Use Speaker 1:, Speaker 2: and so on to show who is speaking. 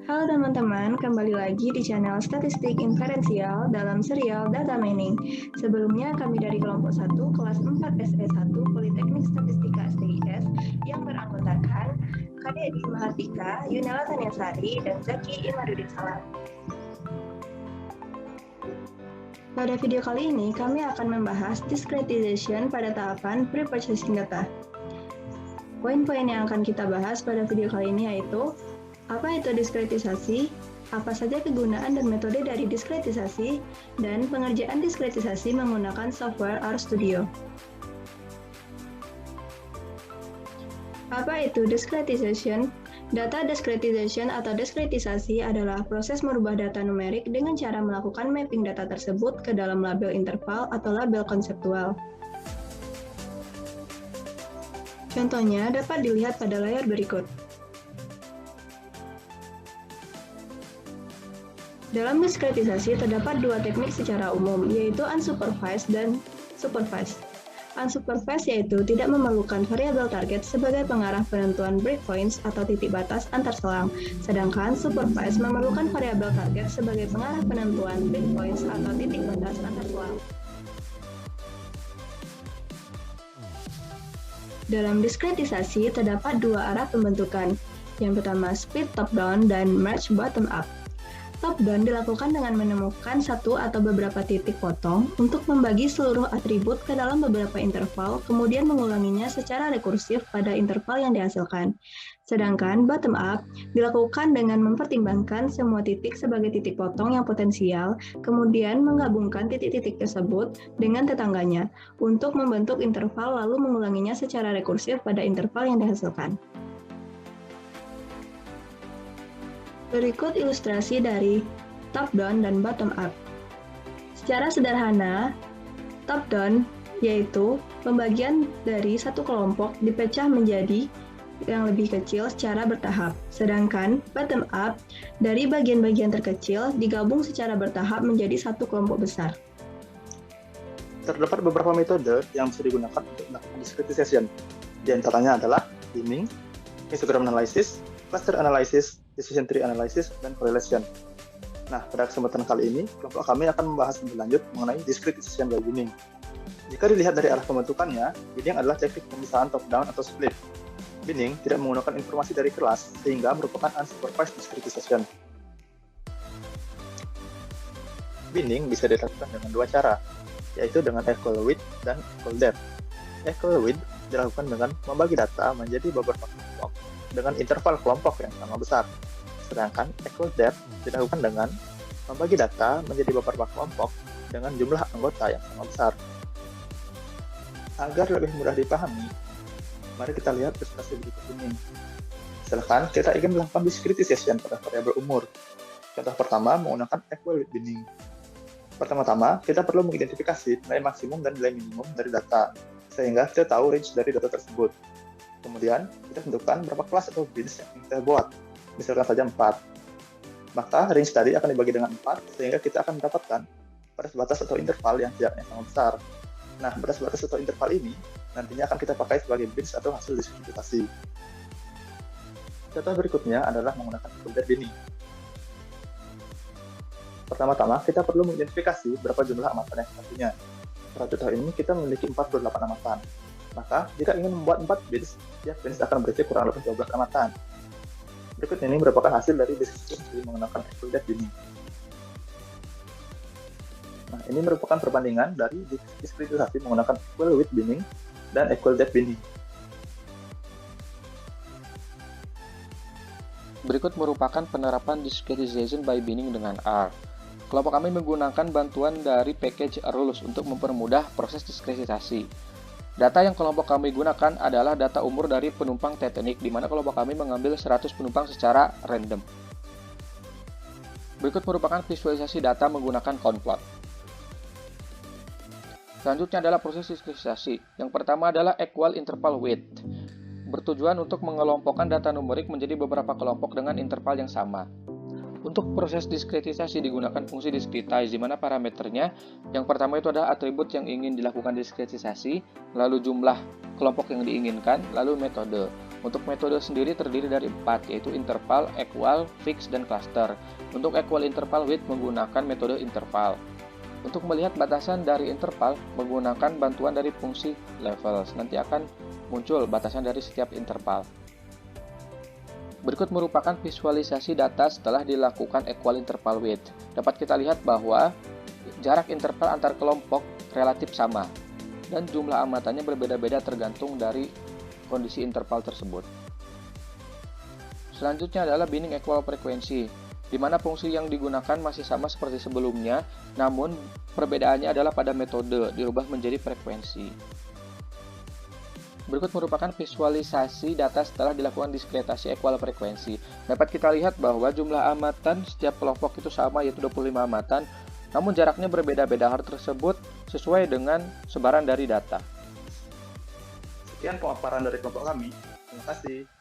Speaker 1: Halo teman-teman, kembali lagi di channel Statistik Inferensial dalam serial Data Mining. Sebelumnya kami dari kelompok 1 kelas 4 SE1 Politeknik Statistika STIS yang beranggotakan KDI Mahardika, Yunela Tanyasari, dan Zaki Imadudin Salam. Pada video kali ini kami akan membahas discretization pada tahapan pre-processing data. Poin-poin yang akan kita bahas pada video kali ini yaitu apa itu diskretisasi, apa saja kegunaan dan metode dari diskretisasi, dan pengerjaan diskretisasi menggunakan software RStudio. Apa itu diskretization? Data diskretization atau diskretisasi adalah proses merubah data numerik dengan cara melakukan mapping data tersebut ke dalam label interval atau label konseptual. Contohnya dapat dilihat pada layar berikut. Dalam diskretisasi terdapat dua teknik secara umum, yaitu unsupervised dan supervised. Unsupervised yaitu tidak memerlukan variabel target sebagai pengarah penentuan breakpoints atau titik batas antar selang, sedangkan supervised memerlukan variabel target sebagai pengarah penentuan breakpoints atau titik batas antar selang. Dalam diskretisasi terdapat dua arah pembentukan. Yang pertama split top-down dan merge bottom-up. Top-down dilakukan dengan menemukan satu atau beberapa titik potong untuk membagi seluruh atribut ke dalam beberapa interval, kemudian mengulanginya secara rekursif pada interval yang dihasilkan. Sedangkan bottom-up dilakukan dengan mempertimbangkan semua titik sebagai titik potong yang potensial, kemudian menggabungkan titik-titik tersebut dengan tetangganya untuk membentuk interval lalu mengulanginya secara rekursif pada interval yang dihasilkan. Berikut ilustrasi dari top-down dan bottom-up. Secara sederhana, top-down yaitu pembagian dari satu kelompok dipecah menjadi yang lebih kecil secara bertahap, sedangkan bottom-up dari bagian-bagian terkecil digabung secara bertahap menjadi satu kelompok besar.
Speaker 2: Terdapat beberapa metode yang bisa digunakan untuk melakukan discretization. Di antaranya adalah binning, histogram analysis, cluster analysis, decision tree analysis, dan correlation. Nah, pada kesempatan kali ini, kelompok kami akan membahas lebih lanjut mengenai discretization by binning. Jika dilihat dari arah pembentukannya, binning adalah teknik pemisahan top-down atau split. Binning tidak menggunakan informasi dari kelas, sehingga merupakan unsupervised discretization. Binning bisa dilakukan dengan dua cara, yaitu dengan equal width dan equal depth. Equal width dilakukan dengan membagi data menjadi beberapa kelompok dengan interval kelompok yang sama besar. Sedangkan equal depth dilakukan dengan membagi data menjadi beberapa kelompok dengan jumlah anggota yang sama besar. Agar lebih mudah dipahami, mari kita lihat ilustrasi berikut ini. Misalkan kita ingin melakukan discretization pada variabel umur. Contoh pertama menggunakan equal width binning. Pertama-tama, kita perlu mengidentifikasi nilai maksimum dan nilai minimum dari data, sehingga kita tahu range dari data tersebut. Kemudian, kita tentukan berapa kelas atau bins yang kita buat, misalkan saja 4. Maka, range tadi akan dibagi dengan 4, sehingga kita akan mendapatkan batas batas atau interval yang jaraknya sama besar. Nah, batas batas atau interval ini nantinya akan kita pakai sebagai bins atau hasil diskretizasi. Contoh berikutnya adalah menggunakan equal binning. Pertama-tama, kita perlu mengidentifikasi berapa jumlah amatan yang kita punya. Pada contoh ini, kita memiliki 48 amatan. Maka, jika ingin membuat 4 bins, setiap bins akan berisi kurang lebih 12 amatan. Berikut ini merupakan hasil dari diskusi menggunakan equal depth binning. Nah, ini merupakan perbandingan dari diskretizasi menggunakan equal width binning dan equal depth binning.
Speaker 3: Berikut merupakan penerapan discretization by binning dengan R. Kelompok kami menggunakan bantuan dari package rules untuk mempermudah proses diskretizasi. Data yang kelompok kami gunakan adalah data umur dari penumpang Titanic, di mana kelompok kami mengambil 100 penumpang secara random. Berikut merupakan visualisasi data menggunakan conplot. Selanjutnya adalah proses diskretizasi. Yang pertama adalah equal interval width, bertujuan untuk mengelompokkan data numerik menjadi beberapa kelompok dengan interval yang sama. Untuk proses diskretisasi digunakan fungsi discretize, di mana parameternya yang pertama itu adalah atribut yang ingin dilakukan diskretisasi, lalu jumlah kelompok yang diinginkan, lalu metode. Untuk metode sendiri terdiri dari 4, yaitu interval, equal, fix, dan cluster. Untuk equal interval width menggunakan metode interval. Untuk melihat batasan dari interval, menggunakan bantuan dari fungsi levels. Nanti akan muncul batasan dari setiap interval. Berikut merupakan visualisasi data setelah dilakukan equal interval width. Dapat kita lihat bahwa jarak interval antar kelompok relatif sama, dan jumlah amatannya berbeda-beda tergantung dari kondisi interval tersebut. Selanjutnya adalah binning equal frekuensi, di mana fungsi yang digunakan masih sama seperti sebelumnya, namun perbedaannya adalah pada metode, dirubah menjadi frekuensi. Berikut merupakan visualisasi data setelah dilakukan diskretasi equal frekuensi. Dapat kita lihat bahwa jumlah amatan setiap kelompok itu sama, yaitu 25 amatan, namun jaraknya berbeda-beda. Hal tersebut sesuai dengan sebaran dari data.
Speaker 2: Sekian pemaparan dari kelompok kami. Terima kasih.